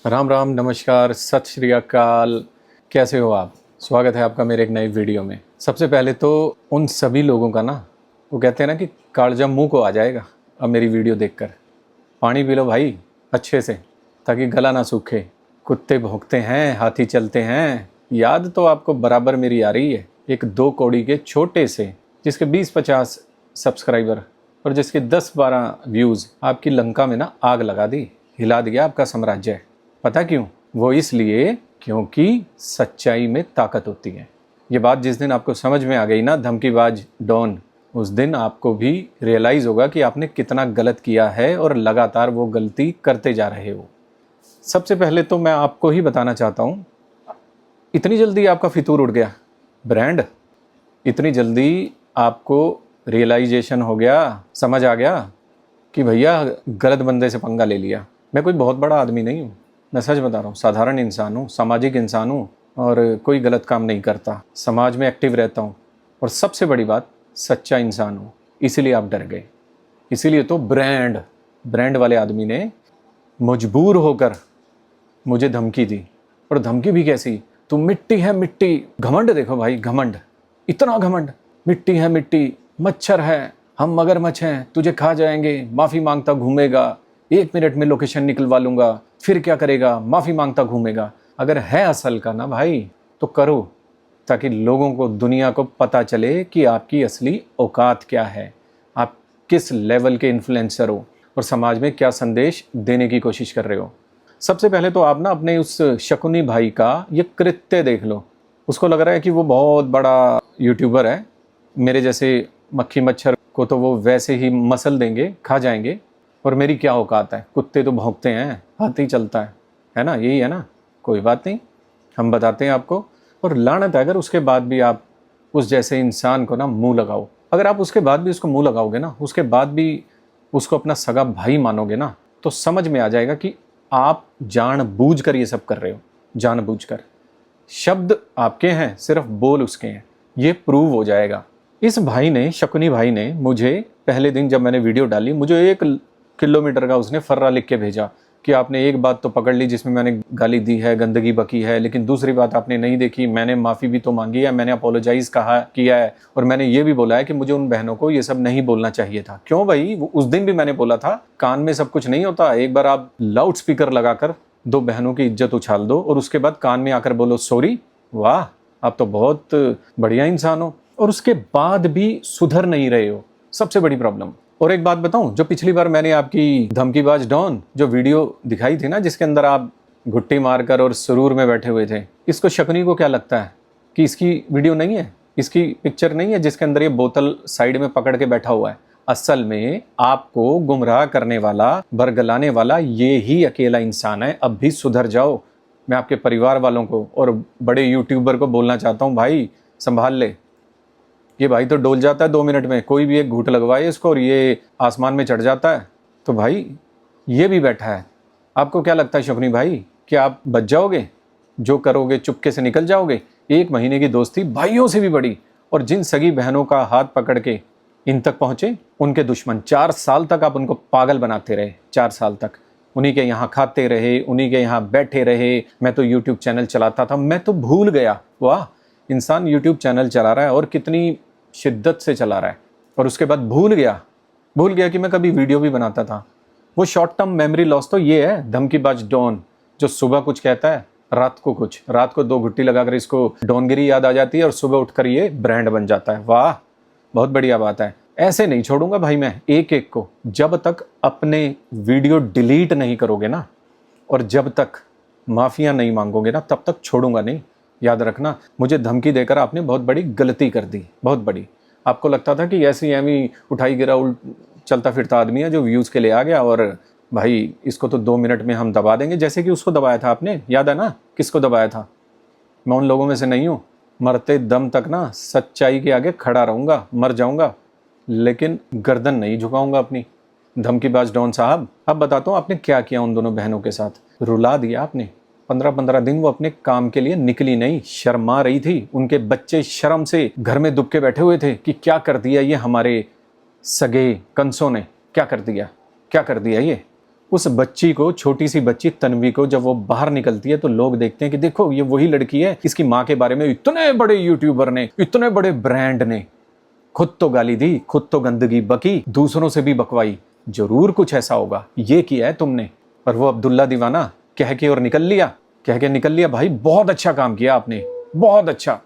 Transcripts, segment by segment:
राम राम, नमस्कार, सत श्री अकाल। कैसे हो आप? स्वागत है आपका मेरे एक नई वीडियो में। सबसे पहले तो उन सभी लोगों का ना, वो कहते हैं ना कि कालजा मुंह को आ जाएगा अब मेरी वीडियो देखकर। पानी पी लो भाई अच्छे से, ताकि गला ना सूखे। कुत्ते भौंकते हैं, हाथी चलते हैं, याद तो आपको बराबर मेरी आ रही है। एक 2 कौड़ी के छोटे से, जिसके 20-50 सब्सक्राइबर और जिसके 10-12 व्यूज़ आपकी लंका में ना आग लगा दी, हिला दिया आपका साम्राज्य। पता क्यों? वो इसलिए क्योंकि सच्चाई में ताकत होती है। ये बात जिस दिन आपको समझ में आ गई ना धमकीबाज डॉन, उस दिन आपको भी रियलाइज़ होगा कि आपने कितना गलत किया है और लगातार वो गलती करते जा रहे हो। सबसे पहले तो मैं आपको ही बताना चाहता हूँ, इतनी जल्दी आपका फितूर उड़ गया ब्रांड? इतनी जल्दी आपको रियलाइजेशन हो गया, समझ आ गया कि भैया गलत बंदे से पंगा ले लिया? मैं कोई बहुत बड़ा आदमी नहीं हूँ, मैं सच बता रहा हूँ, साधारण इंसान हूँ, सामाजिक इंसान हूँ और कोई गलत काम नहीं करता, समाज में एक्टिव रहता हूँ और सबसे बड़ी बात, सच्चा इंसान हूँ। इसीलिए आप डर गए। इसीलिए तो ब्रांड वाले आदमी ने मजबूर होकर मुझे धमकी दी। और धमकी भी कैसी? तुम मिट्टी है मिट्टी। घमंड देखो भाई, घमंड, इतना घमंड। मिट्टी है मिट्टी, मच्छर है, हम मगरमच्छ हैं, तुझे खा जाएंगे, माफ़ी मांगता घूमेगा, 1 मिनट में लोकेशन निकलवा लूँगा, फिर क्या करेगा, माफ़ी मांगता घूमेगा। अगर है असल का ना भाई तो करो, ताकि लोगों को, दुनिया को पता चले कि आपकी असली औकात क्या है, आप किस लेवल के इन्फ्लुएंसर हो और समाज में क्या संदेश देने की कोशिश कर रहे हो। सबसे पहले तो आप ना अपने उस शकुनी भाई का ये कृत्य देख लो। उसको लग रहा है कि वो बहुत बड़ा यूट्यूबर है, मेरे जैसे मक्खी मच्छर को तो वो वैसे ही मसल देंगे, खा जाएंगे, और मेरी क्या औकात है? कुत्ते तो भौंकते हैं, हाथी चलता है ना? यही है ना? कोई बात नहीं, हम बताते हैं आपको। और लानत है अगर उसके बाद भी आप उस जैसे इंसान को ना मुंह लगाओ। अगर आप उसके बाद भी उसको मुंह लगाओगे ना, उसके बाद भी उसको अपना सगा भाई मानोगे ना, तो समझ में आ जाएगा कि आप जानबूझकर ये सब कर रहे हो। जानबूझकर। शब्द आपके हैं, सिर्फ बोल उसके हैं, ये प्रूव हो जाएगा। इस भाई ने, शकुनी भाई ने, मुझे पहले दिन जब मैंने वीडियो डाली, मुझे 1 किलोमीटर का उसने फर्रा लिख के भेजा कि आपने एक बात तो पकड़ ली जिसमें मैंने गाली दी है, गंदगी बकी है, लेकिन दूसरी बात आपने नहीं देखी। मैंने माफ़ी भी तो मांगी है, मैंने अपोलोजाइज़ किया है, और मैंने ये भी बोला है कि मुझे उन बहनों को ये सब नहीं बोलना चाहिए था। क्यों भाई? उस दिन भी मैंने बोला था, कान में सब कुछ नहीं होता। एक बार आप लाउड स्पीकर लगाकर 2 बहनों की इज्जत उछाल दो और उसके बाद कान में आकर बोलो सॉरी। वाह, आप तो बहुत बढ़िया इंसान हो, और उसके बाद भी सुधर नहीं रहे हो। सबसे बड़ी प्रॉब्लम। और एक बात बताऊं, जो पिछली बार मैंने आपकी धमकीबाज डॉन जो वीडियो दिखाई थी ना, जिसके अंदर आप घुट्टी मारकर और सुरूर में बैठे हुए थे, इसको शकुनी को क्या लगता है कि इसकी वीडियो नहीं है, इसकी पिक्चर नहीं है जिसके अंदर ये बोतल साइड में पकड़ के बैठा हुआ है? असल में आपको गुमराह करने वाला, बरगलाने वाला ये ही अकेला इंसान है। अब भी सुधर जाओ। मैं आपके परिवार वालों को और बड़े यूट्यूबर को बोलना चाहता हूँ, भाई संभाल ले। ये भाई तो डोल जाता है 2 मिनट में, कोई भी एक घूंट लगवाए इसको और ये आसमान में चढ़ जाता है। तो भाई ये भी बैठा है। आपको क्या लगता है शकुनी भाई, कि आप बच जाओगे? जो करोगे चुपके से निकल जाओगे? 1 महीने की दोस्ती भाइयों से भी बड़ी, और जिन सगी बहनों का हाथ पकड़ के इन तक पहुंचे, उनके दुश्मन। 4 साल तक आप उनको पागल बनाते रहे, 4 साल तक उन्हीं के यहाँ खाते रहे, उन्हीं के यहाँ बैठे रहे। मैं तो यूट्यूब चैनल चलाता था, मैं तो भूल गया। वाह, इंसान यूट्यूब चैनल चला रहा है और कितनी शिद्दत से चला रहा है, और उसके बाद भूल गया कि मैं कभी वीडियो भी बनाता था। वो शॉर्ट टर्म मेमोरी लॉस तो ये है धमकीबाज डॉन, जो सुबह कुछ कहता है, रात को कुछ, रात को 2 घुट्टी लगाकर इसको डॉनगिरी याद आ जाती है और सुबह उठकर ये ब्रांड बन जाता है। वाह, बहुत बढ़िया बात है। ऐसे नहीं छोड़ूंगा भाई मैं एक एक को, जब तक अपने वीडियो डिलीट नहीं करोगे ना, और जब तक माफिया नहीं मांगोगे ना, तब तक छोड़ूंगा नहीं। याद रखना, मुझे धमकी देकर आपने बहुत बड़ी गलती कर दी, बहुत बड़ी। आपको लगता था कि ऐसी एमी उठाई गिरा चलता फिरता आदमी है जो व्यूज़ के लिए आ गया, और भाई इसको तो 2 मिनट में हम दबा देंगे, जैसे कि उसको दबाया था आपने। याद है ना किसको दबाया था? मैं उन लोगों में से नहीं हूँ। मरते दम तक ना सच्चाई के आगे खड़ा रहूँगा, मर जाऊँगा, लेकिन गर्दन नहीं झुकाऊँगा अपनी। धमकीबाज डॉन साहब, अब बताता हूँ आपने क्या किया उन दोनों बहनों के साथ। रुला दिया आपने। 15-15 दिन वो अपने काम के लिए निकली नहीं, शर्मा रही थी। उनके बच्चे शर्म से घर में दुबके बैठे हुए थे कि क्या कर दिया ये हमारे सगे कंसों ने, क्या कर दिया, क्या कर दिया ये। उस बच्ची को, छोटी सी बच्ची तन्वी को, जब वो बाहर निकलती है तो लोग देखते हैं कि देखो ये वही लड़की है, इसकी माँ के बारे में इतने बड़े यूट्यूबर ने, इतने बड़े ब्रांड ने खुद तो गाली दी, खुद तो गंदगी बकी, दूसरों से भी बकवाई। जरूर कुछ ऐसा होगा, ये किया है तुमने। पर वो अब्दुल्ला दीवाना कह के और निकल लिया, कह के निकल लिया। भाई बहुत अच्छा काम किया आपने, बहुत अच्छा।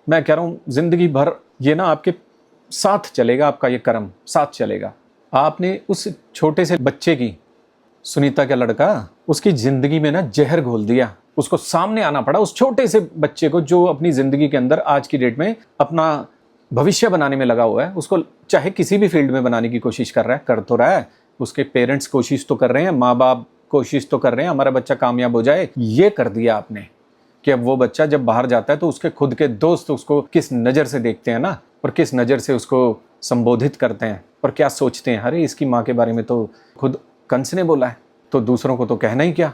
मैं कह रहा हूं जिंदगी भर ये ना आपके साथ चलेगा, आपका ये कर्म साथ चलेगा। आपने उस छोटे से बच्चे की, सुनीता का लड़का, उसकी जिंदगी में ना जहर घोल दिया। उसको सामने आना पड़ा, उस छोटे से बच्चे को जो अपनी जिंदगी के अंदर आज की डेट में अपना भविष्य बनाने में लगा हुआ है, उसको चाहे किसी भी फील्ड में बनाने की कोशिश कर रहा है, कर तो रहा है। उसके पेरेंट्स कोशिश तो कर रहे हैं, माँ बाप कोशिश तो कर रहे हैं हमारा बच्चा कामयाब हो जाए। ये कर दिया आपने कि अब वो बच्चा जब बाहर जाता है तो उसके खुद के दोस्त उसको किस नज़र से देखते हैं ना, और किस नज़र से उसको संबोधित करते हैं, और क्या सोचते हैं, अरे इसकी माँ के बारे में तो खुद कंस ने बोला है, तो दूसरों को तो कहना ही क्या,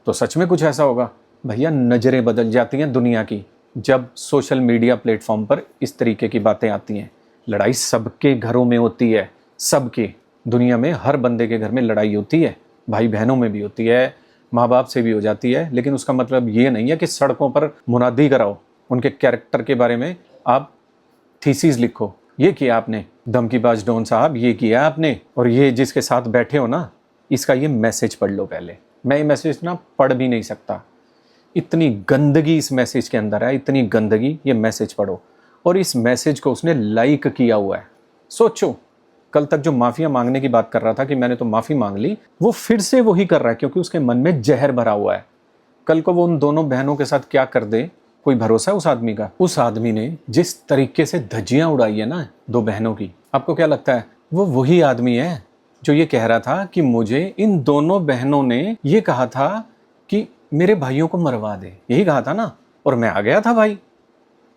तो सच में कुछ ऐसा होगा। भैया नज़रें बदल जाती हैं दुनिया की जब सोशल मीडिया प्लेटफॉर्म पर इस तरीके की बातें आती हैं। लड़ाई सबके घरों में होती है, सबके, दुनिया में हर बंदे के घर में लड़ाई होती है, भाई बहनों में भी होती है, माँ बाप से भी हो जाती है। लेकिन उसका मतलब ये नहीं है कि सड़कों पर मुनादी कराओ, उनके कैरेक्टर के बारे में आप थीसिस लिखो। ये किया आपने धमकीबाज डॉन साहब, ये किया आपने। और ये जिसके साथ बैठे हो ना, इसका ये मैसेज पढ़ लो पहले। मैं ये मैसेज ना पढ़ भी नहीं सकता, इतनी गंदगी इस मैसेज के अंदर है, इतनी गंदगी। ये मैसेज पढ़ो। और इस मैसेज को उसने लाइक किया हुआ है। सोचो, कल तक जो माफिया मांगने की बात कर रहा था कि मैंने तो माफी मांग ली, वो फिर से वही कर रहा है, क्योंकि उसके मन में जहर भरा हुआ है। कल को वो उन दोनों बहनों के साथ क्या कर दे, कोई भरोसा है उस आदमी का। उस आदमी ने जिस तरीके से धज्जियां उड़ाई है ना दो बहनों की, आपको क्या लगता है वो वही आदमी है जो ये कह रहा था कि मुझे इन दोनों बहनों ने ये कहा था कि मेरे भाइयों को मरवा दे, यही कहा था ना। और मैं आ गया था भाई,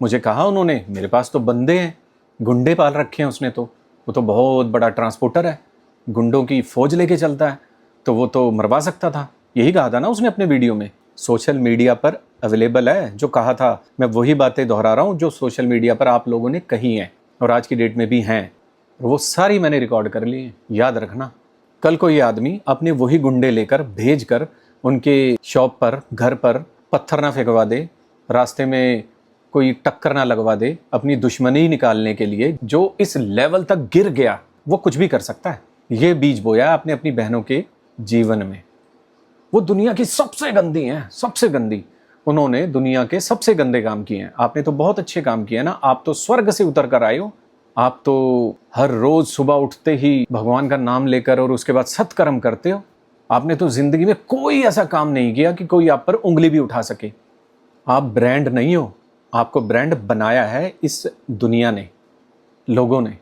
मुझे कहा उन्होंने, मेरे पास तो बंदे हैं, गुंडे पाल रखे हैं उसने, तो वो तो बहुत बड़ा ट्रांसपोर्टर है, गुंडों की फौज लेके चलता है, तो वो तो मरवा सकता था, यही कहा था ना उसने अपने वीडियो में। सोशल मीडिया पर अवेलेबल है जो कहा था। मैं वही बातें दोहरा रहा हूँ जो सोशल मीडिया पर आप लोगों ने कही हैं और आज की डेट में भी हैं, और वो सारी मैंने रिकॉर्ड कर ली है। याद रखना, कल को ये आदमी अपने वही गुंडे लेकर भेज कर उनके शॉप पर, घर पर पत्थर ना फेंकवा दे, रास्ते में कोई टक्कर ना लगवा दे, अपनी दुश्मनी निकालने के लिए जो इस लेवल तक गिर गया, वो कुछ भी कर सकता है। ये बीज बोया आपने अपनी बहनों के जीवन में। वो दुनिया की सबसे गंदी हैं, सबसे गंदी। उन्होंने दुनिया के सबसे गंदे काम किए हैं, आपने तो बहुत अच्छे काम किए हैं ना। आप तो स्वर्ग से उतर कर आए हो। आप तो हर रोज सुबह उठते ही भगवान का नाम लेकर और उसके बाद सत्कर्म करते हो। आपने तो जिंदगी में कोई ऐसा काम नहीं किया कि कोई आप पर उंगली भी उठा सके। आप ब्रांड नहीं हो, आपको ब्रांड बनाया है इस दुनिया ने, लोगों ने।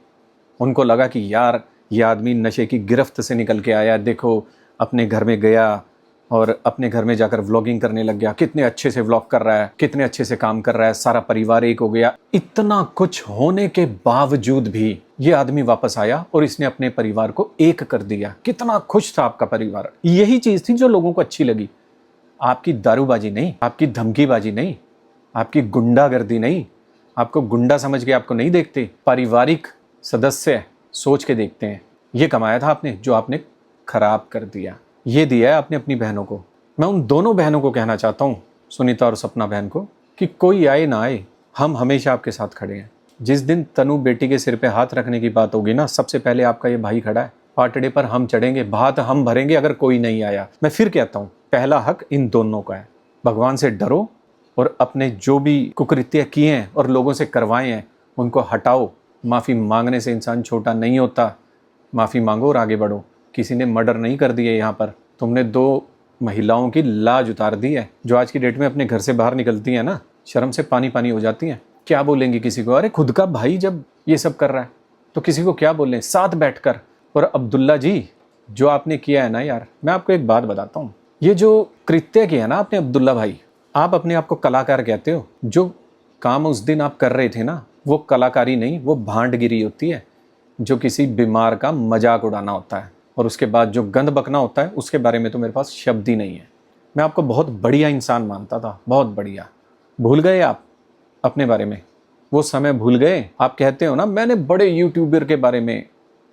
उनको लगा कि यार ये आदमी नशे की गिरफ्त से निकल के आया, देखो अपने घर में गया और अपने घर में जाकर व्लॉगिंग करने लग गया, कितने अच्छे से व्लॉग कर रहा है, कितने अच्छे से काम कर रहा है, सारा परिवार एक हो गया। इतना कुछ होने के बावजूद भी ये आदमी वापस आया और इसने अपने परिवार को एक कर दिया। कितना खुश था आपका परिवार। यही चीज थी जो लोगों को अच्छी लगी। आपकी दारूबाजी नहीं, आपकी धमकीबाजी नहीं, आपकी गुंडागर्दी नहीं। आपको गुंडा समझ के आपको नहीं देखते, पारिवारिक सदस्य सोच के देखते हैं। ये कमाया था आपने, जो आपने खराब कर दिया। ये दिया है आपने अपनी बहनों को। मैं उन दोनों बहनों को कहना चाहता हूँ, सुनीता और सपना बहन को, कि कोई आए ना आए, हम हमेशा आपके साथ खड़े हैं। जिस दिन तनु बेटी के सिर पे हाथ रखने की बात होगी ना, सबसे पहले आपका ये भाई खड़ा है। पाटड़े पर हम चढ़ेंगे, भात हम भरेंगे अगर कोई नहीं आया। मैं फिर कहता हूँ, पहला हक इन दोनों का है। भगवान से डरो और अपने जो भी कुकृत्य किए हैं और लोगों से करवाए हैं उनको हटाओ। माफ़ी मांगने से इंसान छोटा नहीं होता। माफ़ी मांगो और आगे बढ़ो। किसी ने मर्डर नहीं कर दिया यहाँ पर, तुमने दो महिलाओं की लाज उतार दी है, जो आज की डेट में अपने घर से बाहर निकलती हैं ना, शर्म से पानी पानी हो जाती हैं। क्या बोलेंगी किसी को? अरे खुद का भाई जब ये सब कर रहा है तो किसी को क्या बोलें साथ बैठकर। और अब्दुल्ला जी, जो आपने किया है ना यार, मैं आपको एक बात बताता हूँ। ये जो कृत्य किया ना आपने अब्दुल्ला भाई, आप अपने आप को कलाकार कहते हो। जो काम उस दिन आप कर रहे थे ना, वो कलाकारी नहीं, वो भांडगिरी होती है, जो किसी बीमार का मजाक उड़ाना होता है। और उसके बाद जो गंद बकना होता है, उसके बारे में तो मेरे पास शब्द ही नहीं है। मैं आपको बहुत बढ़िया इंसान मानता था, बहुत बढ़िया। भूल गए आप अपने बारे में, वो समय भूल गए। आप कहते हो ना, मैंने बड़े यूट्यूबर के बारे में,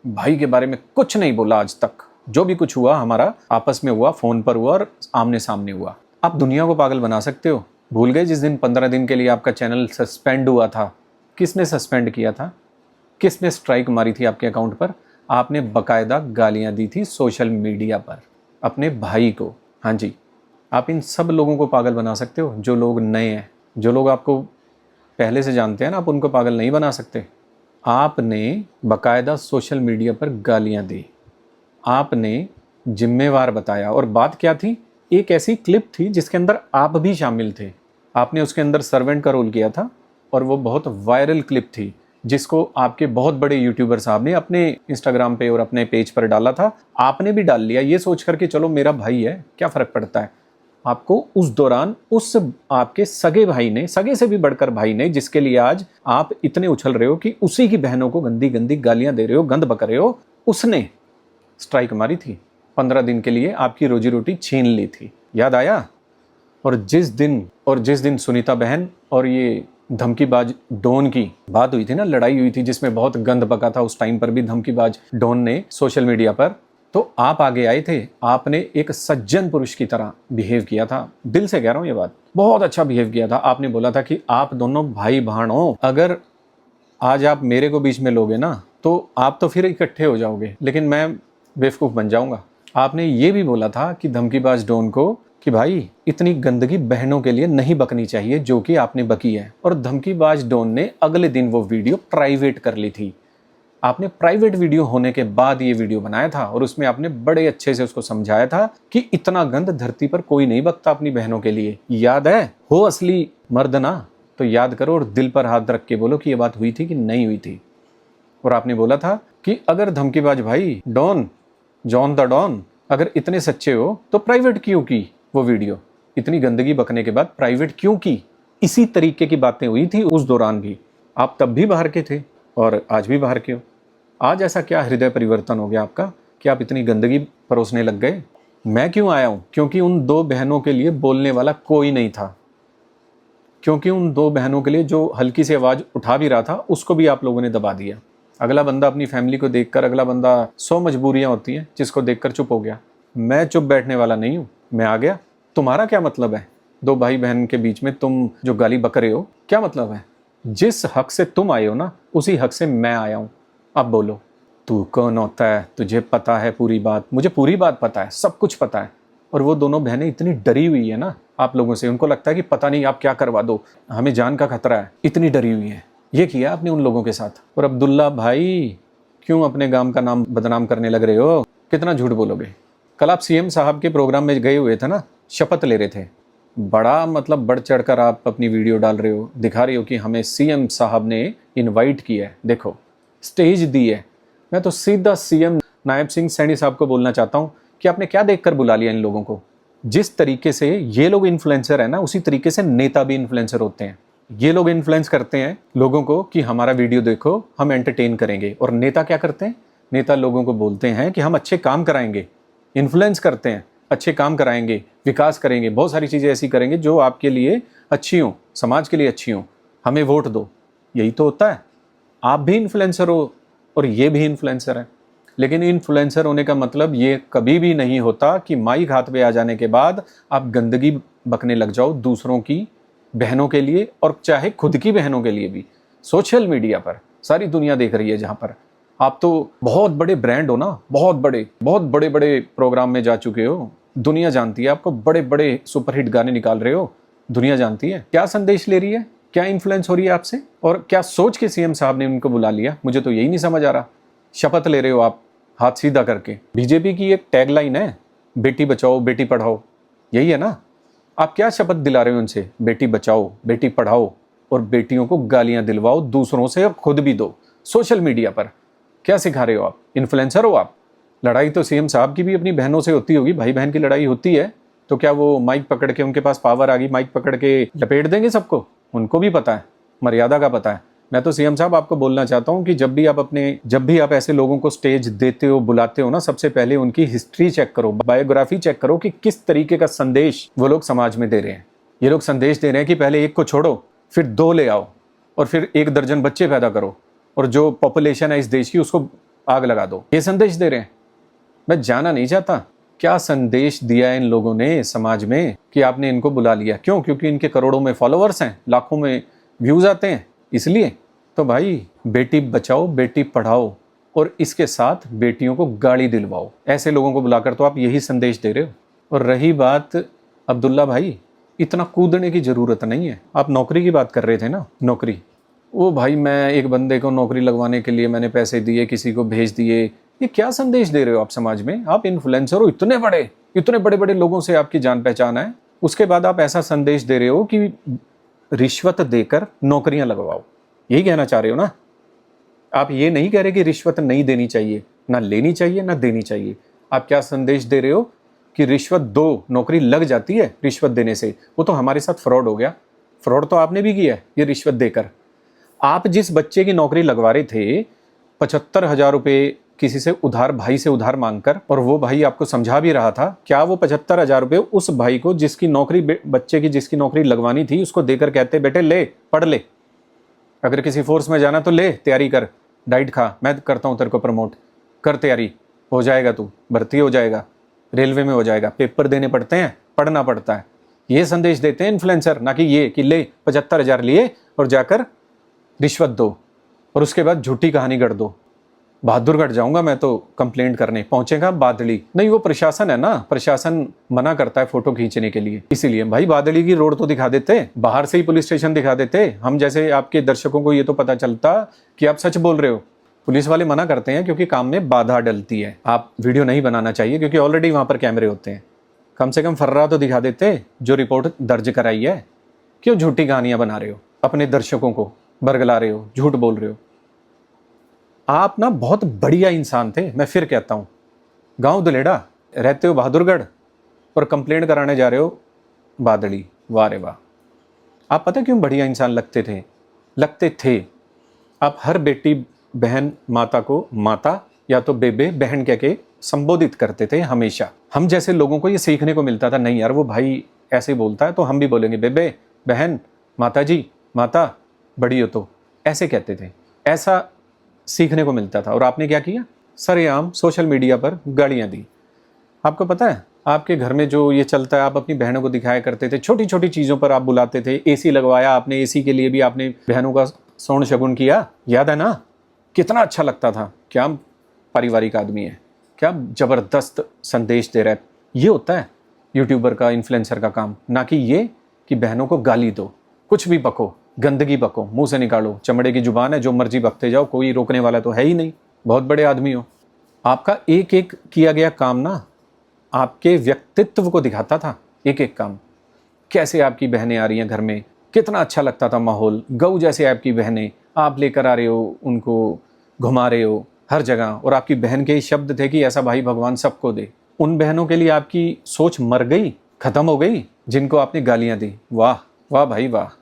भाई के बारे में कुछ नहीं बोला आज तक, जो भी कुछ हुआ हमारा आपस में हुआ, फ़ोन पर हुआ और आमने सामने हुआ। आप दुनिया को पागल बना सकते हो। भूल गए जिस दिन 15 दिन के लिए आपका चैनल सस्पेंड हुआ था? किसने सस्पेंड किया था? किसने स्ट्राइक मारी थी आपके अकाउंट पर? आपने बाकायदा गालियां दी थी सोशल मीडिया पर अपने भाई को। हाँ जी, आप इन सब लोगों को पागल बना सकते हो जो लोग नए हैं। जो लोग आपको पहले से जानते हैं ना, आप उनको पागल नहीं बना सकते। आपने बाकायदा सोशल मीडिया पर गालियां दी, आपने जिम्मेवार बताया। और बात क्या थी? एक ऐसी क्लिप थी जिसके अंदर आप भी शामिल थे। आपने उसके अंदर सर्वेंट का रोल किया था और वो बहुत वायरल क्लिप थी जिसको आपके बहुत बड़े यूट्यूबर साहब ने अपने इंस्टाग्राम पे और अपने पेज पर डाला था। आपने भी डाल लिया ये सोच कर कि चलो मेरा भाई है, क्या फ़र्क पड़ता है। आपको उस दौरान उस आपके सगे भाई ने, सगे से भी बढ़कर भाई ने, जिसके लिए आज आप इतने उछल रहे हो कि उसी की बहनों को गंदी गंदी गालियां दे रहे हो, गंद बक रहे हो, उसने स्ट्राइक मारी थी। 15 दिन के लिए आपकी रोजी रोटी छीन ली थी। याद आया? और जिस दिन सुनीता बहन और ये धमकीबाज डॉन की बात हुई थी ना, लड़ाई हुई थी जिसमें बहुत गंद बका था, उस टाइम पर भी धमकीबाज डॉन ने सोशल मीडिया पर, तो आप आगे आए थे। आपने एक सज्जन पुरुष की तरह बिहेव किया था। दिल से कह रहा हूँ ये बात, बहुत अच्छा बिहेव किया था। आपने बोला था कि आप दोनों भाई बहन हो, अगर आज आप मेरे को बीच में लोगे ना तो आप तो फिर इकट्ठे हो जाओगे, लेकिन मैं बेवकूफ़ बन जाऊंगा। आपने ये भी बोला था कि धमकीबाज डॉन को कि भाई इतनी गंदगी बहनों के लिए नहीं बकनी चाहिए जो कि आपने बकी है। और धमकीबाज डॉन ने अगले दिन वो वीडियो प्राइवेट कर ली थी। आपने प्राइवेट वीडियो होने के बाद ये वीडियो बनाया था और उसमें आपने बड़े अच्छे से उसको समझाया था कि इतना गंद धरती पर कोई नहीं बकता अपनी बहनों के लिए। याद है? हो असली मर्द ना तो याद करो और दिल पर हाथ रख के बोलो कि ये बात हुई थी कि नहीं हुई थी। और आपने बोला था कि अगर धमकीबाज भाई डॉन, जॉन द डॉन, अगर इतने सच्चे हो तो प्राइवेट क्यों की वो वीडियो? इतनी गंदगी बकने के बाद प्राइवेट क्यों की? इसी तरीके की बातें हुई थी उस दौरान भी। आप तब भी बाहर के थे और आज भी बाहर के हो। आज ऐसा क्या हृदय परिवर्तन हो गया आपका कि आप इतनी गंदगी परोसने लग गए? मैं क्यों आया हूं? क्योंकि उन दो बहनों के लिए बोलने वाला कोई नहीं था। क्योंकि उन दो बहनों के लिए जो हल्की सी आवाज़ उठा भी रहा था उसको भी आप लोगों ने दबा दिया। अगला बंदा अपनी फैमिली को देखकर, अगला बंदा 100 मजबूरियां होती हैं जिसको देखकर चुप हो गया। मैं चुप बैठने वाला नहीं हूँ, मैं आ गया। तुम्हारा क्या मतलब है? दो भाई बहन के बीच में तुम जो गाली बक रहे हो, क्या मतलब है? जिस हक से तुम आए हो ना, उसी हक से मैं आया हूँ। अब बोलो, तू कौन होता है? तुझे पता है पूरी बात? मुझे पूरी बात पता है, सब कुछ पता है। और वो दोनों बहनें इतनी डरी हुई है ना आप लोगों से, उनको लगता है कि पता नहीं आप क्या करवा दो, हमें जान का खतरा है, इतनी डरी हुई है। ये किया आपने उन लोगों के साथ। और अब्दुल्ला भाई, क्यों अपने गांव का नाम बदनाम करने लग रहे हो? कितना झूठ बोलोगे? कल आप सीएम साहब के प्रोग्राम में गए हुए थे ना, शपथ ले रहे थे। बड़ा मतलब बढ़ चढ़कर आप अपनी वीडियो डाल रहे हो, दिखा रहे हो कि हमें सीएम साहब ने इनवाइट किया है, देखो स्टेज दी है। मैं तो सीधा सीएम नायब सिंह सैनी साहब को बोलना चाहता हूँ कि आपने क्या देखकर बुला लिया इन लोगों को? जिस तरीके से ये लोग इन्फ्लुएंसर है ना, उसी तरीके से नेता भी इन्फ्लुएंसर होते हैं। ये लोग इन्फ्लुएंस करते हैं लोगों को कि हमारा वीडियो देखो, हम एंटरटेन करेंगे। और नेता क्या करते हैं? नेता लोगों को बोलते हैं कि हम अच्छे काम कराएंगे, इन्फ्लुएंस करते हैं, अच्छे काम कराएंगे, विकास करेंगे, बहुत सारी चीज़ें ऐसी करेंगे जो आपके लिए अच्छी हों, समाज के लिए अच्छी हों, हमें वोट दो। यही तो होता है। आप भी इन्फ्लुएंसर हो और ये भी इन्फ्लुएंसर है। लेकिन इन्फ्लुएंसर होने का मतलब ये कभी भी नहीं होता कि माइक हाथ पे आ जाने के बाद आप गंदगी बकने लग जाओ दूसरों की बहनों के लिए, और चाहे खुद की बहनों के लिए भी। सोशल मीडिया पर सारी दुनिया देख रही है, जहाँ पर आप तो बहुत बड़े ब्रांड हो ना, बहुत बड़े बड़े प्रोग्राम में जा चुके हो, दुनिया जानती है आपको, बड़े बड़े सुपरहिट गाने निकाल रहे हो, दुनिया जानती है। क्या संदेश ले रही है? क्या इन्फ्लुएंस हो रही है आपसे? और क्या सोच के सीएम साहब ने उनको बुला लिया? मुझे तो यही नहीं समझ आ रहा। शपथ ले रहे हो आप हाथ सीधा करके। बीजेपी की एक टैगलाइन है, बेटी बचाओ बेटी पढ़ाओ, यही है ना? आप क्या शपथ दिला रहे हो उनसे? बेटी बचाओ बेटी पढ़ाओ और बेटियों को गालियां दिलवाओ दूसरों से और खुद भी दो सोशल मीडिया पर। क्या सिखा रहे हो आप? इन्फ्लुएंसर हो आप? लड़ाई तो सीएम साहब की भी अपनी बहनों से होती होगी, भाई बहन की लड़ाई होती है, तो क्या वो माइक पकड़ के, उनके पास पावर आ गई, माइक पकड़ के लपेट देंगे सबको? उनको भी पता है, मर्यादा का पता है। मैं तो सीएम साहब आपको बोलना चाहता हूं कि जब भी आप ऐसे लोगों को स्टेज देते हो, बुलाते हो ना, सबसे पहले उनकी हिस्ट्री चेक करो, बायोग्राफी चेक करो कि किस तरीके का संदेश वो लोग समाज में दे रहे हैं। ये लोग संदेश दे रहे हैं कि पहले एक को छोड़ो, फिर 2 ले आओ, और फिर 1 दर्जन बच्चे पैदा करो, और जो पॉपुलेशन है इस देश की उसको आग लगा दो। ये संदेश दे रहे हैं। मैं जाना नहीं चाहता। क्या संदेश दिया है इन लोगों ने समाज में कि आपने इनको बुला लिया? क्यों? क्योंकि इनके करोड़ों में फॉलोअर्स हैं, लाखों में व्यूज आते हैं, इसलिए। तो भाई बेटी बचाओ, बेटी पढ़ाओ और इसके साथ बेटियों को गाड़ी दिलवाओ। ऐसे लोगों को बुलाकर तो आप यही संदेश दे रहे हो। और रही बात अब्दुल्ला भाई, इतना कूदने की जरूरत नहीं है। आप नौकरी की बात कर रहे थे ना, नौकरी। वो भाई मैं एक बंदे को नौकरी लगवाने के लिए मैंने पैसे दिए, किसी को भेज दिए। ये क्या संदेश दे रहे हो आप समाज में? आप इन्फ्लुएंसर हो, इतने बड़े बड़े लोगों से आपकी जान पहचान है, उसके बाद आप ऐसा संदेश दे रहे हो कि रिश्वत देकर नौकरियां लगवाओ। यही कहना चाह रहे हो ना? आप ये नहीं कह रहे कि रिश्वत नहीं देनी चाहिए, ना लेनी चाहिए, ना देनी चाहिए। आप क्या संदेश दे रहे हो कि रिश्वत दो, नौकरी लग जाती है रिश्वत देने से। वो तो हमारे साथ फ्रॉड हो गया। फ्रॉड तो आपने भी किया है ये रिश्वत देकर। आप जिस बच्चे की नौकरी लगवा रहे थे 75,000 रुपये किसी से उधार, भाई से उधार मांगकर, और वो भाई आपको समझा भी रहा था, क्या वो 75,000 रुपये उस भाई को जिसकी नौकरी, बच्चे की जिसकी नौकरी लगवानी थी, उसको देकर कहते बेटे ले पढ़ ले, अगर किसी फोर्स में जाना तो ले, तैयारी कर, डाइट खा, मैं करता हूँ तेरे को प्रमोट, कर तैयारी, हो जाएगा, तू भर्ती हो जाएगा, रेलवे में हो जाएगा, पेपर देने पड़ते हैं, पढ़ना पड़ता है। ये संदेश देते हैं इन्फ्लुएंसर, ना कि ये कि ले 75,000 लिए और जाकर रिश्वत दो और उसके बाद झूठी कहानी गढ़ दो। बहादुरगढ़ जाऊंगा मैं तो कंप्लेंट करने, पहुंचेगा बादली। नहीं, वो प्रशासन है ना, प्रशासन मना करता है फोटो खींचने के लिए, इसीलिए भाई बादली की रोड तो दिखा देते, बाहर से ही पुलिस स्टेशन दिखा देते, हम जैसे आपके दर्शकों को ये तो पता चलता कि आप सच बोल रहे हो। पुलिस वाले मना करते हैं क्योंकि काम में बाधा डलती है। आप वीडियो नहीं बनाना चाहिए क्योंकि ऑलरेडी वहां पर कैमरे होते हैं। कम से कम फर्रा तो दिखा देते जो रिपोर्ट दर्ज कराई है। क्यों झूठी कहानियां बना रहे हो, अपने दर्शकों को बरगला रहे हो, झूठ बोल रहे हो? आप ना बहुत बढ़िया इंसान थे, मैं फिर कहता हूं। गांव दुलेड़ा, रहते हो बहादुरगढ़ और कंप्लेंट कराने जा रहे हो बादली। वाह रे वाह। आप पता क्यों बढ़िया इंसान लगते थे? आप हर बेटी बहन माता को माता या तो बेबे बहन कह के संबोधित करते थे हमेशा। हम जैसे लोगों को ये सीखने को मिलता था, नहीं यार वो भाई ऐसे बोलता है तो हम भी बोलेंगे बेबे बहन, माता जी, माता बड़ी हो तो, ऐसे कहते थे। ऐसा सीखने को मिलता था। और आपने क्या किया? सरेआम सोशल मीडिया पर गालियां दी। आपको पता है आपके घर में जो ये चलता है, आप अपनी बहनों को दिखाया करते थे, छोटी छोटी चीज़ों पर आप बुलाते थे। एसी लगवाया आपने, एसी के लिए भी आपने बहनों का सौण शगुन किया, याद है ना? कितना अच्छा लगता था। क्या पारिवारिक आदमी है, क्या ज़बरदस्त संदेश दे रहा है। ये होता है यूट्यूबर का, इन्फ्लुएंसर का काम, ना कि ये कि बहनों को गाली दो, कुछ भी बको, गंदगी बको, मुंह से निकालो, चमड़े की जुबान है, जो मर्जी बकते जाओ, कोई रोकने वाला तो है ही नहीं। बहुत बड़े आदमी हो। आपका एक एक किया गया काम ना आपके व्यक्तित्व को दिखाता था। एक एक काम, कैसे आपकी बहनें आ रही हैं घर में, कितना अच्छा लगता था माहौल। गऊ जैसे आपकी बहनें, आप लेकर आ रहे हो, उनको घुमा रहे हो हर जगह। और आपकी बहन के ही शब्द थे कि ऐसा भाई भगवान सबको दे। उन बहनों के लिए आपकी सोच मर गई, खत्म हो गई, जिनको आपने गालियां दी। वाह वाह भाई वाह।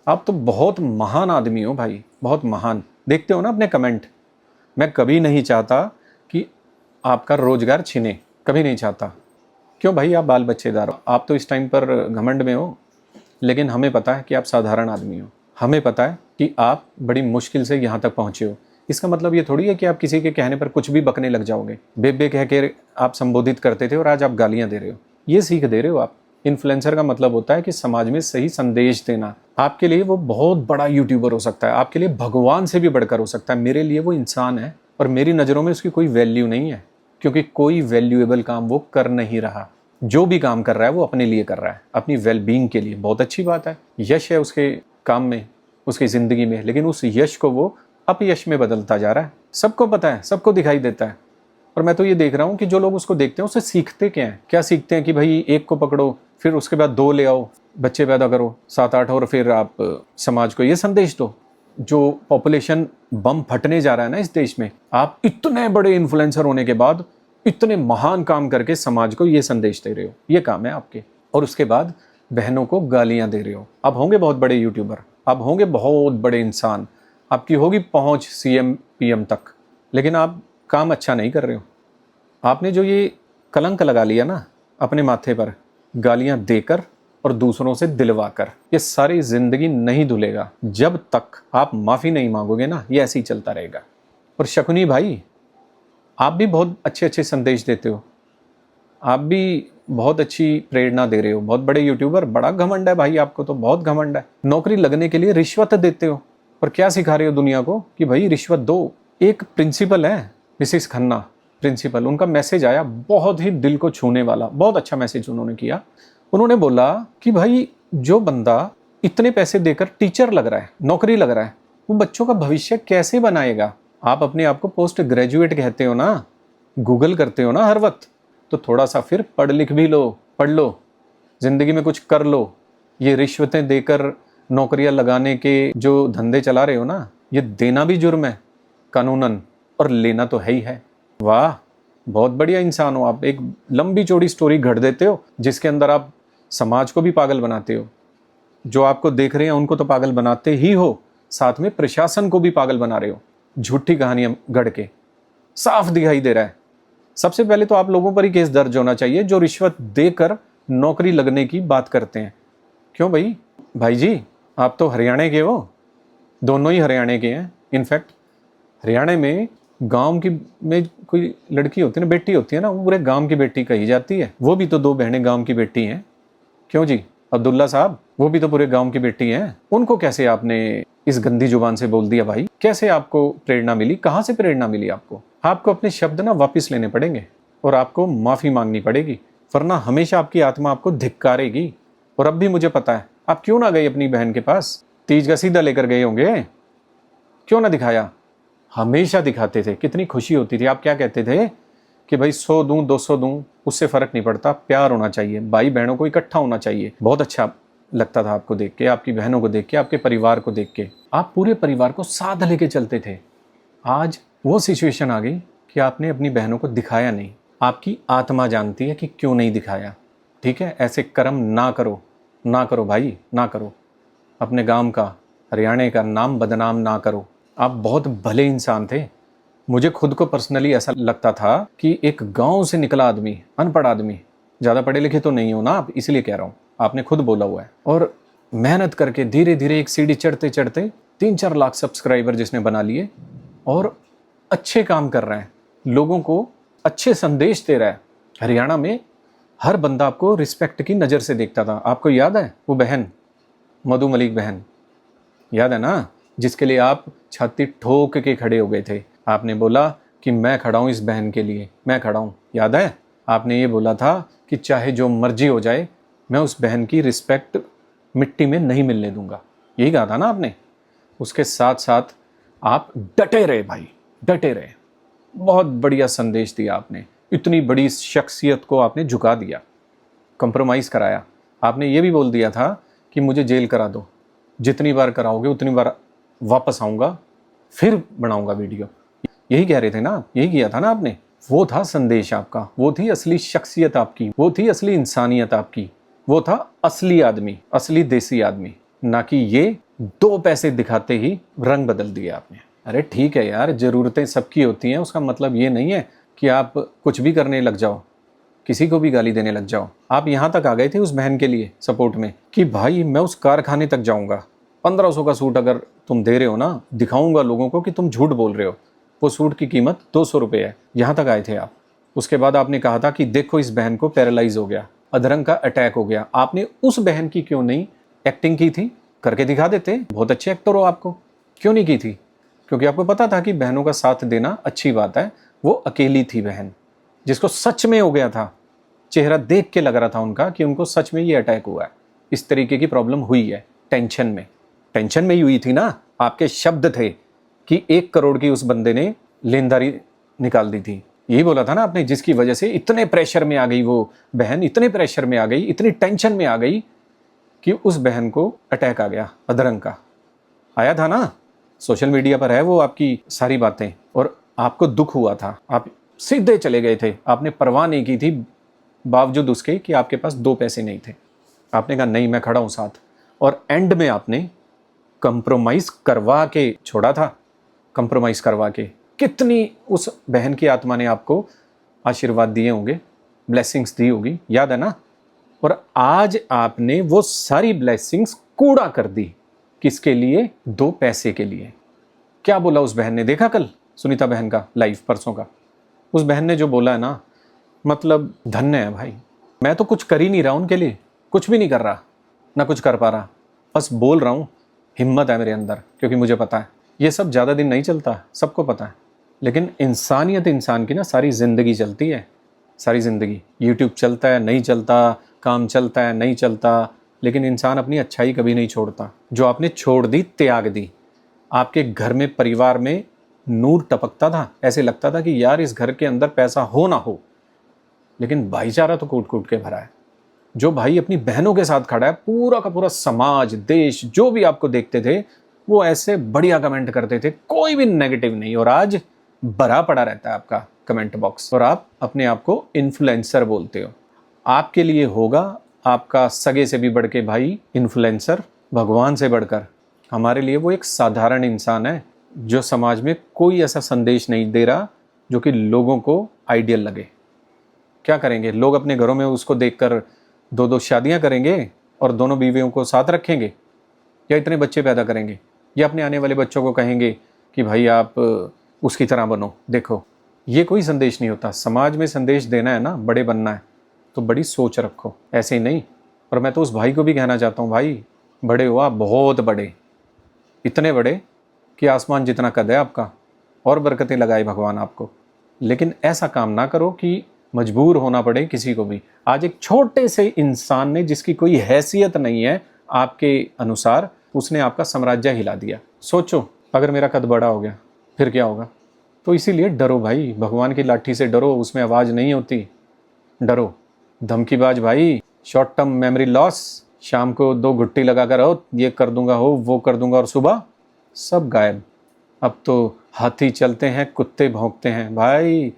आप तो बहुत महान आदमी हो भाई, बहुत महान। देखते हो ना अपने कमेंट। मैं कभी नहीं चाहता कि आपका रोजगार छिने, कभी नहीं चाहता। क्यों भाई, आप बाल बच्चेदार हो, आप तो इस टाइम पर घमंड में हो, लेकिन हमें पता है कि आप साधारण आदमी हो। हमें पता है कि आप बड़ी मुश्किल से यहाँ तक पहुँचे हो। इसका मतलब ये थोड़ी है कि आप किसी के कहने पर कुछ भी बकने लग जाओगे। बेबे कह के आप संबोधित करते थे और आज आप गालियाँ दे रहे हो। ये सीख दे रहे हो आप। इन्फ्लुएंसर का मतलब होता है कि समाज में सही संदेश देना। आपके लिए वो बहुत बड़ा यूट्यूबर हो सकता है, आपके लिए भगवान से भी बढ़कर हो सकता है। मेरे लिए वो इंसान है और मेरी नज़रों में उसकी कोई वैल्यू नहीं है, क्योंकि कोई वैल्यूएबल काम वो कर नहीं रहा। जो भी काम कर रहा है वो अपने लिए कर रहा है, अपनी वेलबींग के लिए। बहुत अच्छी बात है, यश है उसके काम में, उसकी ज़िंदगी में, लेकिन उस यश को वो अपयश में बदलता जा रहा है। सबको पता है, सबको दिखाई देता है। और मैं तो ये देख रहा हूँ कि जो लोग उसको देखते हैं उससे सीखते क्या हैं? क्या सीखते हैं कि भाई एक को पकड़ो, फिर उसके बाद 2 ले आओ, बच्चे पैदा करो 7-8, और फिर आप समाज को ये संदेश दो। जो पॉपुलेशन बम फटने जा रहा है ना इस देश में, आप इतने बड़े इन्फ्लुएंसर होने के बाद इतने महान काम करके समाज को ये संदेश दे रहे हो। ये काम है आपके। और उसके बाद बहनों को गालियां दे रहे हो। आप होंगे बहुत बड़े यूट्यूबर, आप होंगे बहुत बड़े इंसान, आपकी होगी पहुंच CM PM तक, लेकिन आप काम अच्छा नहीं कर रहे हो। आपने जो ये कलंक लगा लिया ना अपने माथे पर, गालियां देकर और दूसरों से दिलवाकर, ये सारी जिंदगी नहीं धुलेगा। जब तक आप माफ़ी नहीं मांगोगे ना, ये ऐसे ही चलता रहेगा। और शकुनी भाई, आप भी बहुत अच्छे अच्छे संदेश देते हो, आप भी बहुत अच्छी प्रेरणा दे रहे हो, बहुत बड़े यूट्यूबर, बड़ा घमंड है भाई आपको, तो बहुत घमंड है। नौकरी लगने के लिए रिश्वत देते हो, पर क्या सिखा रहे हो दुनिया को कि भाई रिश्वत दो। एक प्रिंसिपल है मिसिस खन्ना, प्रिंसिपल, उनका मैसेज आया बहुत ही दिल को छूने वाला, बहुत अच्छा मैसेज उन्होंने किया। उन्होंने बोला कि भाई जो बंदा इतने पैसे देकर टीचर लग रहा है, नौकरी लग रहा है, वो बच्चों का भविष्य कैसे बनाएगा। आप अपने आप को पोस्ट ग्रेजुएट कहते हो ना, गूगल करते हो ना हर वक्त, तो थोड़ा सा फिर पढ़ लिख भी लो, पढ़ लो, जिंदगी में कुछ कर लो। ये रिश्वतें देकर नौकरियां लगाने के जो धंधे चला रहे हो ना, ये देना भी जुर्म है कानूनन, और लेना तो है ही है। वाह, बहुत बढ़िया इंसान हो आप। एक लंबी चौड़ी स्टोरी घड़ देते हो जिसके अंदर आप समाज को भी पागल बनाते हो, जो आपको देख रहे हैं उनको तो पागल बनाते ही हो, साथ में प्रशासन को भी पागल बना रहे हो, झूठी कहानियां गढ़ के। साफ दिखाई दे रहा है। सबसे पहले तो आप लोगों पर ही केस दर्ज होना चाहिए जो रिश्वत देकर नौकरी लगने की बात करते हैं। क्यों भाई? भाई जी, आप तो हरियाणा के हो, दोनों ही हरियाणा के हैं। इनफैक्ट हरियाणा में गांव की में कोई लड़की होती है ना, बेटी होती है ना, वो पूरे गांव की बेटी कही जाती है। वो भी तो दो बहनें गांव की बेटी हैं। क्यों जी अब्दुल्ला साहब, वो भी तो पूरे गांव की बेटी हैं। उनको कैसे आपने इस गंदी जुबान से बोल दिया भाई? कैसे आपको प्रेरणा मिली? कहाँ से प्रेरणा मिली आपको? आपको अपने शब्द ना वापस लेने पड़ेंगे और आपको माफ़ी मांगनी पड़ेगी, वरना हमेशा आपकी आत्मा आपको धिक्कारेगी। और अब भी मुझे पता है आप क्यों ना गए अपनी बहन के पास, तीज का सीधा लेकर गए होंगे, क्यों ना दिखाया? हमेशा दिखाते थे, कितनी खुशी होती थी। आप क्या कहते थे कि भाई 100 दूं 200 दूं उससे फ़र्क नहीं पड़ता, प्यार होना चाहिए, भाई बहनों को इकट्ठा होना चाहिए। बहुत अच्छा लगता था आपको देख के, आपकी बहनों को देख के, आपके परिवार को देख के। आप पूरे परिवार को साथ लेके चलते थे। आज वो सिचुएशन आ गई कि आपने अपनी बहनों को दिखाया नहीं। आपकी आत्मा जानती है कि क्यों नहीं दिखाया। ठीक है, ऐसे कर्म ना करो, ना करो भाई, ना करो। अपने गांव का, हरियाणा का नाम बदनाम ना करो। आप बहुत भले इंसान थे। मुझे खुद को पर्सनली ऐसा लगता था कि एक गांव से निकला आदमी, अनपढ़ आदमी, ज़्यादा पढ़े लिखे तो नहीं हो ना आप, इसलिए कह रहा हूँ, आपने खुद बोला हुआ है, और मेहनत करके धीरे धीरे एक सीढ़ी चढ़ते चढ़ते 3-4 लाख सब्सक्राइबर जिसने बना लिए, और अच्छे काम कर रहे हैं, लोगों को अच्छे संदेश दे रहा है। हरियाणा में हर बंदा आपको रिस्पेक्ट की नज़र से देखता था। आपको याद है वो बहन, मधु मलिक बहन, याद है ना, जिसके लिए आप छाती ठोक के खड़े हो गए थे। आपने बोला कि मैं खड़ा हूँ इस बहन के लिए, मैं खड़ा हूँ। याद है आपने ये बोला था कि चाहे जो मर्जी हो जाए, मैं उस बहन की रिस्पेक्ट मिट्टी में नहीं मिलने दूंगा, यही कहा था ना आपने। उसके साथ साथ आप डटे रहे भाई, डटे रहे। बहुत बढ़िया संदेश दिया आपने, इतनी बड़ी शख्सियत को आपने झुका दिया, कंप्रोमाइज़ कराया। आपने ये भी बोल दिया था कि मुझे जेल करा दो, जितनी बार कराओगे उतनी बार वापस आऊँगा, फिर बनाऊँगा वीडियो। यही कह रहे थे ना, यही किया था ना आपने। वो था संदेश आपका, वो थी असली शख्सियत आपकी, वो थी असली इंसानियत आपकी, वो था असली आदमी, असली देसी आदमी, ना कि ये 2 पैसे दिखाते ही रंग बदल दिया आपने। अरे ठीक है यार, ज़रूरतें सबकी होती हैं, उसका मतलब ये नहीं है कि आप कुछ भी करने लग जाओ, किसी को भी गाली देने लग जाओ। आप यहाँ तक आ गए थे उस बहन के लिए सपोर्ट में कि भाई मैं उस कारखाने तक जाऊँगा, 1500 का सूट अगर तुम दे रहे हो ना, दिखाऊंगा लोगों को कि तुम झूठ बोल रहे हो, वो सूट की कीमत 200 रुपये है। यहाँ तक आए थे आप। उसके बाद आपने कहा था कि देखो इस बहन को पैरालाइज हो गया, अधरंग का अटैक हो गया। आपने उस बहन की क्यों नहीं एक्टिंग की थी? करके दिखा देते, बहुत अच्छे एक्टर हो, आपको क्यों नहीं की थी? क्योंकि आपको पता था कि बहनों का साथ देना अच्छी बात है। वो अकेली थी बहन, जिसको सच में हो गया था, चेहरा देख के लग रहा था उनका कि उनको सच में ये अटैक हुआ है, इस तरीके की प्रॉब्लम हुई है। टेंशन में ही हुई थी ना। आपके शब्द थे कि 1 करोड़ की उस बंदे ने लेनदारी निकाल दी थी, यही बोला था ना आपने, जिसकी वजह से इतने प्रेशर में आ गई वो बहन, इतने प्रेशर में आ गई, इतनी टेंशन में आ गई कि उस बहन को अटैक आ गया, अधरंग का। आया था ना, सोशल मीडिया पर है वो आपकी सारी बातें, और आपको दुख हुआ था। आप सीधे चले गए थे, आपने परवाह नहीं की थी, बावजूद उसके कि आपके पास 2 पैसे नहीं थे। आपने कहा नहीं, मैं खड़ा हूँ साथ, और एंड में आपने कंप्रोमाइज़ करवा के छोड़ा था। कंप्रोमाइज़ करवा के कितनी उस बहन की आत्मा ने आपको आशीर्वाद दिए होंगे, ब्लेसिंग्स दी होगी, याद है ना। और आज आपने वो सारी ब्लेसिंग्स कूड़ा कर दी, किसके लिए? 2 पैसे के लिए। क्या बोला उस बहन ने, देखा कल सुनीता बहन का लाइव परसों का? उस बहन ने जो बोला है ना, मतलब धन्य है भाई। मैं तो कुछ कर ही नहीं रहा उनके लिए, कुछ भी नहीं कर रहा, ना कुछ कर पा रहा, बस बोल रहा हूँ। हिम्मत है मेरे अंदर, क्योंकि मुझे पता है ये सब ज़्यादा दिन नहीं चलता, सबको पता है। लेकिन इंसानियत इंसान की ना सारी ज़िंदगी चलती है, सारी ज़िंदगी। यूट्यूब चलता है, नहीं चलता, काम चलता है, नहीं चलता, लेकिन इंसान अपनी अच्छाई कभी नहीं छोड़ता। जो आपने छोड़ दी, त्याग दी। आपके घर में, परिवार में नूर टपकता था, ऐसे लगता था कि यार इस घर के अंदर पैसा हो ना हो, लेकिन भाईचारा तो कूट कूट के भरा है। जो भाई अपनी बहनों के साथ खड़ा है, पूरा का पूरा समाज, देश, जो भी आपको देखते थे वो ऐसे बढ़िया कमेंट करते थे, कोई भी नेगेटिव नहीं। और आज भरा पड़ा रहता है आपका कमेंट बॉक्स, और आप अपने आप को इन्फ्लुएंसर बोलते हो। आपके लिए होगा आपका सगे से भी बढ़ के भाई इन्फ्लुएंसर, भगवान से बढ़कर। हमारे लिए वो एक साधारण इंसान है जो समाज में कोई ऐसा संदेश नहीं दे रहा जो कि लोगों को आइडियल लगे। क्या करेंगे लोग अपने घरों में उसको देखकर? दो दो शादियां करेंगे और दोनों बीवियों को साथ रखेंगे, या इतने बच्चे पैदा करेंगे, या अपने आने वाले बच्चों को कहेंगे कि भाई आप उसकी तरह बनो। देखो, ये कोई संदेश नहीं होता। समाज में संदेश देना है ना, बड़े बनना है, तो बड़ी सोच रखो, ऐसे ही नहीं। और मैं तो उस भाई को भी कहना चाहता हूँ, भाई बड़े हो आप, बहुत बड़े, इतने बड़े कि आसमान जितना कद है आपका, और बरकतें लगाए भगवान आपको। लेकिन ऐसा काम ना करो कि मजबूर होना पड़े किसी को भी। आज एक छोटे से इंसान ने, जिसकी कोई हैसियत नहीं है आपके अनुसार, उसने आपका साम्राज्य हिला दिया। सोचो अगर मेरा कद बड़ा हो गया फिर क्या होगा? तो इसीलिए डरो भाई, भगवान की लाठी से डरो, उसमें आवाज़ नहीं होती। डरो, धमकीबाज भाई, शॉर्ट टर्म मेमोरी लॉस, शाम को 2 घुट्टी लगा कर आओ, ये कर दूंगा, हो वो कर दूंगा, और सुबह सब गायब। अब तो हाथी चलते हैं, कुत्ते भौंकते हैं। भाई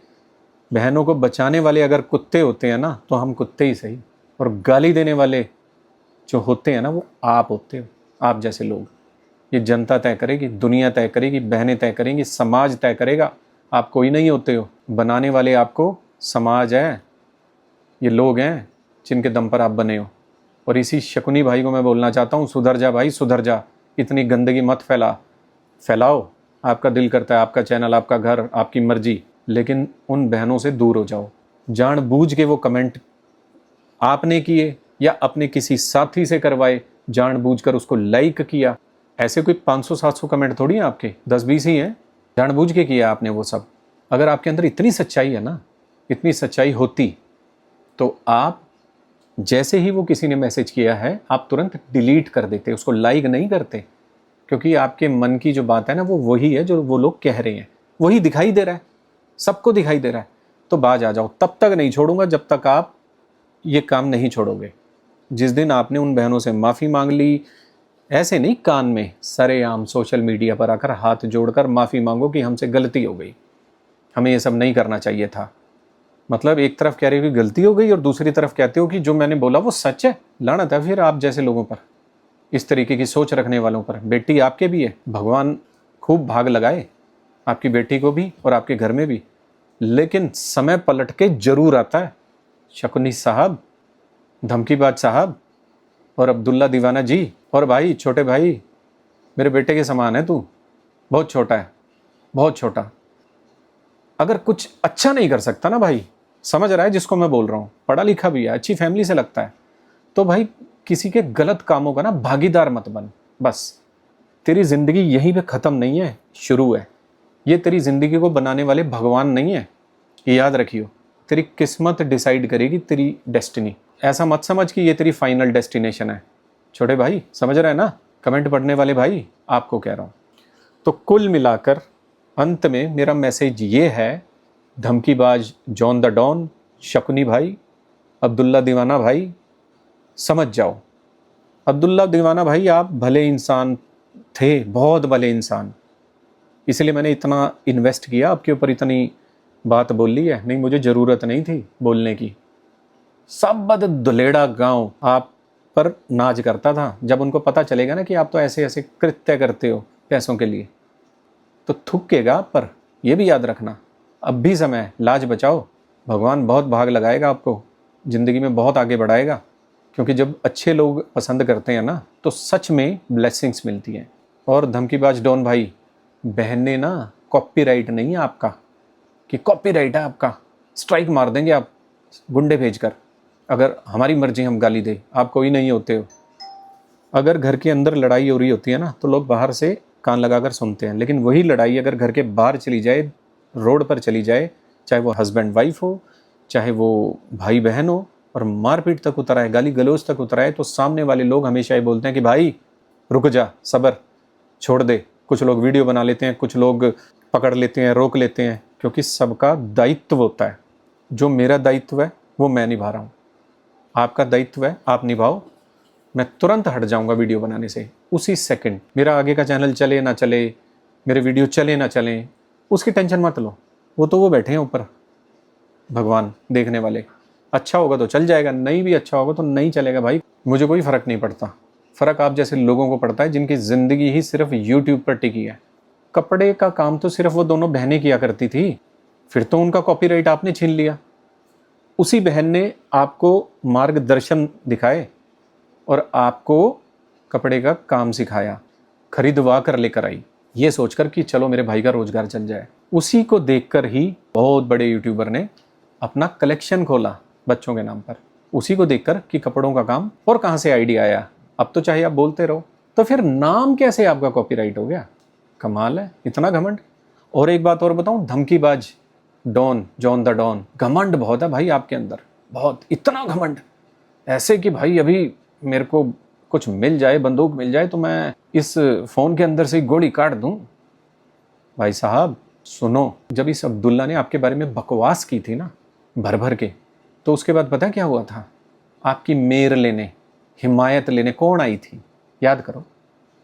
बहनों को बचाने वाले अगर कुत्ते होते हैं ना, तो हम कुत्ते ही सही। और गाली देने वाले जो होते हैं ना, वो आप होते हो, आप जैसे लोग। ये जनता तय करेगी, दुनिया तय करेगी, बहनें तय करेंगी, समाज तय करेगा। आप कोई नहीं होते हो, बनाने वाले आपको समाज है, ये लोग हैं जिनके दम पर आप बने हो। और इसी शकुनी भाई को मैं बोलना चाहता हूँ, सुधर जा भाई, सुधर जा। इतनी गंदगी मत फैलाओ। आपका दिल करता है, आपका चैनल, आपका घर, आपकी मर्जी, लेकिन उन बहनों से दूर हो जाओ। जानबूझ के वो कमेंट आपने किए या अपने किसी साथी से करवाए, जानबूझकर उसको लाइक किया, ऐसे कोई 500-700 कमेंट थोड़ी हैं आपके, 10-20 ही हैं। जानबूझ के किया आपने वो सब। अगर आपके अंदर इतनी सच्चाई है ना, इतनी सच्चाई होती, तो आप जैसे ही वो किसी ने मैसेज किया है, आप तुरंत डिलीट कर देते, उसको लाइक नहीं करते। क्योंकि आपके मन की जो बात है ना, वो वही है जो वो लोग कह रहे हैं, वही दिखाई दे रहा है, सबको दिखाई दे रहा है। तो बाज आ जाओ, तब तक नहीं छोड़ूंगा जब तक आप ये काम नहीं छोड़ोगे। जिस दिन आपने उन बहनों से माफ़ी मांग ली, ऐसे नहीं कान में, सरेआम सोशल मीडिया पर आकर हाथ जोड़कर माफ़ी मांगो कि हमसे गलती हो गई, हमें ये सब नहीं करना चाहिए था। मतलब एक तरफ कह रहे हो कि गलती हो गई और दूसरी तरफ कहते हो कि जो मैंने बोला वो सच है। लानत है फिर आप जैसे लोगों पर, इस तरीके की सोच रखने वालों पर। बेटी आपके भी है, भगवान खूब भाग लगाए आपकी बेटी को भी और आपके घर में भी, लेकिन समय पलट के जरूर आता है। शकुनी साहब, धमकीबाज साहब, और अब्दुल्ला दीवाना जी, और भाई छोटे भाई, मेरे बेटे के समान है तू, बहुत छोटा है, बहुत छोटा। अगर कुछ अच्छा नहीं कर सकता ना भाई, समझ रहा है जिसको मैं बोल रहा हूँ, पढ़ा लिखा भी है, अच्छी फैमिली से लगता है, तो भाई किसी के गलत कामों का ना भागीदार मत बन। बस तेरी जिंदगी यहीं पे ख़त्म नहीं है, शुरू है। ये तेरी ज़िंदगी को बनाने वाले भगवान नहीं है, ये याद रखियो। तेरी किस्मत डिसाइड करेगी तेरी डेस्टिनी। ऐसा मत समझ कि ये तेरी फाइनल डेस्टिनेशन है। छोटे भाई समझ रहे हैं ना, कमेंट पढ़ने वाले भाई, आपको कह रहा हूँ। तो कुल मिलाकर अंत में मेरा मैसेज ये है, धमकीबाज जॉन द डॉन, शकुनी भाई, अब्दुल्ला दीवाना भाई, समझ जाओ। अब्दुल्ला दीवाना भाई, आप भले इंसान थे, बहुत भले इंसान, इसलिए मैंने इतना इन्वेस्ट किया आपके ऊपर, इतनी बात बोल ली है। नहीं, मुझे ज़रूरत नहीं थी बोलने की। सब दुलेड़ा गांव आप पर नाज करता था। जब उनको पता चलेगा ना कि आप तो ऐसे ऐसे कृत्य करते हो पैसों के लिए, तो थूकेगा आप पर। यह भी याद रखना, अब भी समय, लाज बचाओ। भगवान बहुत भाग लगाएगा आपको, ज़िंदगी में बहुत आगे बढ़ाएगा। क्योंकि जब अच्छे लोग पसंद करते हैं ना, तो सच में ब्लेसिंग्स मिलती हैं। और धमकीबाज डॉन भाई, बहन ने ना कॉपीराइट नहीं है आपका, कि कॉपीराइट है आपका, स्ट्राइक मार देंगे आप गुंडे भेजकर, अगर हमारी मर्जी हम गाली दें, आप कोई नहीं होते हो। अगर घर के अंदर लड़ाई हो रही होती है ना तो लोग बाहर से कान लगाकर सुनते हैं, लेकिन वही लड़ाई अगर घर के बाहर चली जाए, रोड पर चली जाए, चाहे वो हस्बैंड वाइफ हो, चाहे वो भाई बहन हो, और मारपीट तक उतर आए, गाली गलौज तक उतर आए, तो सामने वाले लोग हमेशा ये बोलते हैं कि भाई रुक जा, सब्र, छोड़ दे। कुछ लोग वीडियो बना लेते हैं, कुछ लोग पकड़ लेते हैं, रोक लेते हैं, क्योंकि सबका दायित्व होता है। जो मेरा दायित्व है वो मैं निभा रहा हूँ, आपका दायित्व है आप निभाओ। मैं तुरंत हट जाऊंगा वीडियो बनाने से, उसी सेकंड। मेरा आगे का चैनल चले ना चले, मेरे वीडियो चले ना चलें, उसकी टेंशन मत लो, वो तो वो बैठे हैं ऊपर भगवान देखने वाले। अच्छा होगा तो चल जाएगा, नहीं भी अच्छा होगा तो नहीं चलेगा भाई, मुझे कोई फ़र्क नहीं पड़ता। फ़र्क आप जैसे लोगों को पड़ता है जिनकी ज़िंदगी ही सिर्फ यूट्यूब पर टिकी है। कपड़े का काम तो सिर्फ वो दोनों बहनें किया करती थी, फिर तो उनका कॉपीराइट आपने छीन लिया। उसी बहन ने आपको मार्गदर्शन दिखाए और आपको कपड़े का काम सिखाया, खरीदवा कर लेकर आई, ये सोचकर कि चलो मेरे भाई का रोजगार चल जाए। उसी को देखकर ही बहुत बड़े यूट्यूबर ने अपना कलेक्शन खोला बच्चों के नाम पर, उसी को देखकर कि कपड़ों का काम, और कहाँ से आइडिया आया। अब तो चाहे आप बोलते रहो, तो फिर नाम कैसे आपका कॉपीराइट हो गया? कमाल है, इतना घमंड। और एक बात और बताऊं, धमकीबाज डॉन, जॉन द डॉन, घमंड बहुत है भाई आपके अंदर, बहुत, इतना घमंड, ऐसे कि भाई अभी मेरे को कुछ मिल जाए, बंदूक मिल जाए, तो मैं इस फ़ोन के अंदर से गोली काट दूं। भाई साहब सुनो, जब इस अब्दुल्ला ने आपके बारे में बकवास की थी ना भर भर के, तो उसके बाद पता क्या हुआ था? आपकी मेर लेने, हिमायत लेने कौन आई थी? याद करो,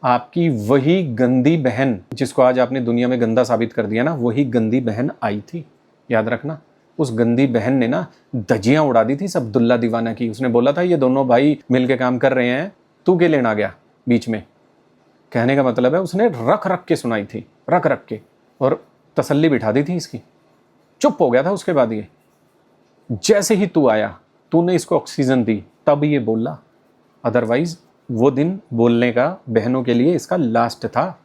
आपकी वही गंदी बहन जिसको आज आपने दुनिया में गंदा साबित कर दिया ना, वही गंदी बहन आई थी, याद रखना। उस गंदी बहन ने ना धज्जियां उड़ा दी थी इस अब्दुल्ला दीवाना की। उसने बोला था ये दोनों भाई मिलके काम कर रहे हैं, तू के लेना गया बीच में। कहने का मतलब है उसने रख रख के सुनाई थी, रख रख के, और तसल्ली बिठा दी थी इसकी। चुप हो गया था उसके बाद ये। जैसे ही तू आया, तूने इसको ऑक्सीजन दी, तब ये बोला, अदरवाइज वो दिन बोलने का बहनों के लिए इसका लास्ट था।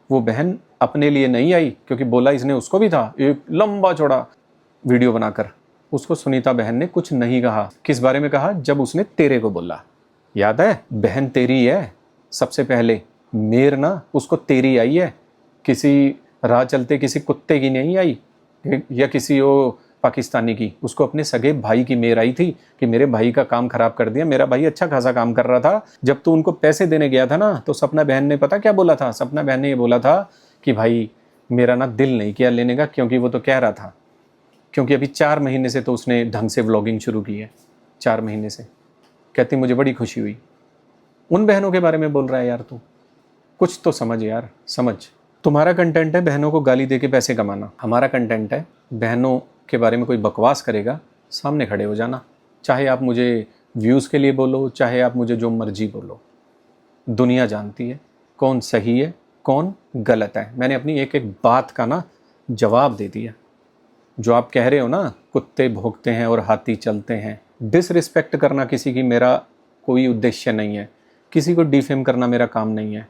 वो बहन अपने लिए नहीं आई, क्योंकि बोला इसने उसको भी था, एक लंबा चौड़ा वीडियो बनाकर। उसको सुनीता बहन ने कुछ नहीं कहा। किस बारे में कहा? जब उसने तेरे को बोला, याद है? बहन तेरी है सबसे पहले, मेर ना उसको तेरी आई है, किसी राह चलते किसी कुत्ते की नहीं आई, या किसी वो पाकिस्तानी की। उसको अपने सगे भाई की मेर आई थी कि मेरे भाई का काम खराब कर दिया, मेरा भाई अच्छा खासा काम कर रहा था। जब तू उनको पैसे देने गया था ना, तो सपना बहन ने पता क्या बोला था? सपना बहन ने ये बोला था कि भाई मेरा ना दिल नहीं किया लेने का, क्योंकि वो तो कह रहा था, क्योंकि अभी 4 महीने से तो उसने ढंग से व्लॉगिंग शुरू की है, 4 महीने से। कहती मुझे बड़ी खुशी हुई। उन बहनों के बारे में बोल रहा है यार तू, कुछ तो समझ यार, समझ। तुम्हारा कंटेंट है बहनों को गाली दे के पैसे कमाना, हमारा कंटेंट है बहनों के बारे में कोई बकवास करेगा, सामने खड़े हो जाना। चाहे आप मुझे व्यूज़ के लिए बोलो, चाहे आप मुझे जो मर्जी बोलो, दुनिया जानती है कौन सही है कौन गलत है। मैंने अपनी एक एक बात का ना जवाब दे दिया। जो आप कह रहे हो ना, कुत्ते भौंकते हैं और हाथी चलते हैं, डिसरिस्पेक्ट करना किसी की मेरा कोई उद्देश्य नहीं है, किसी को डिफेम करना मेरा काम नहीं है।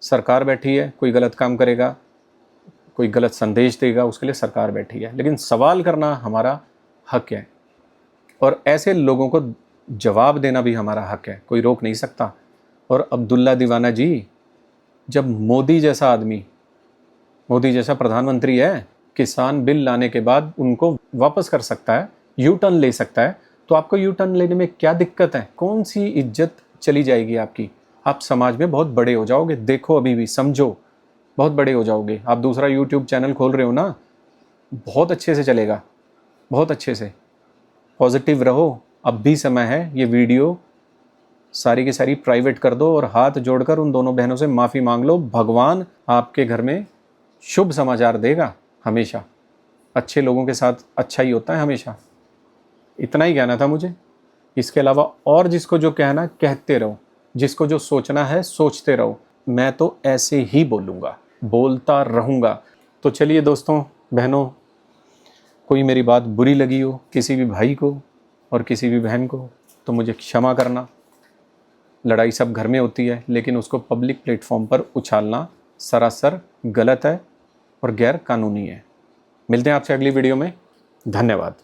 सरकार बैठी है, कोई गलत काम करेगा, कोई गलत संदेश देगा, उसके लिए सरकार बैठी है, लेकिन सवाल करना हमारा हक है, और ऐसे लोगों को जवाब देना भी हमारा हक है, कोई रोक नहीं सकता। और अब्दुल्ला दीवाना जी, जब मोदी जैसा आदमी, मोदी जैसा प्रधानमंत्री है, किसान बिल लाने के बाद उनको वापस कर सकता है, यू टर्न ले सकता है, तो आपको यू टर्न लेने में क्या दिक्कत है? कौन सी इज्जत चली जाएगी आपकी? आप समाज में बहुत बड़े हो जाओगे, देखो अभी भी समझो, बहुत बड़े हो जाओगे। आप दूसरा यूट्यूब चैनल खोल रहे हो ना, बहुत अच्छे से चलेगा, बहुत अच्छे से। पॉजिटिव रहो, अब भी समय है। ये वीडियो सारी की सारी प्राइवेट कर दो और हाथ जोड़कर उन दोनों बहनों से माफ़ी मांग लो। भगवान आपके घर में शुभ समाचार देगा हमेशा। अच्छे लोगों के साथ अच्छा ही होता है हमेशा। इतना ही कहना था मुझे, इसके अलावा और जिसको जो कहना कहते रहो, जिसको जो सोचना है सोचते रहो। मैं तो ऐसे ही बोलूँगा, बोलता रहूँगा। तो चलिए दोस्तों बहनों, कोई मेरी बात बुरी लगी हो किसी भी भाई को और किसी भी बहन को, तो मुझे क्षमा करना। लड़ाई सब घर में होती है, लेकिन उसको पब्लिक प्लेटफॉर्म पर उछालना सरासर गलत है और गैर कानूनी है। मिलते हैं आपसे अगली वीडियो में। धन्यवाद।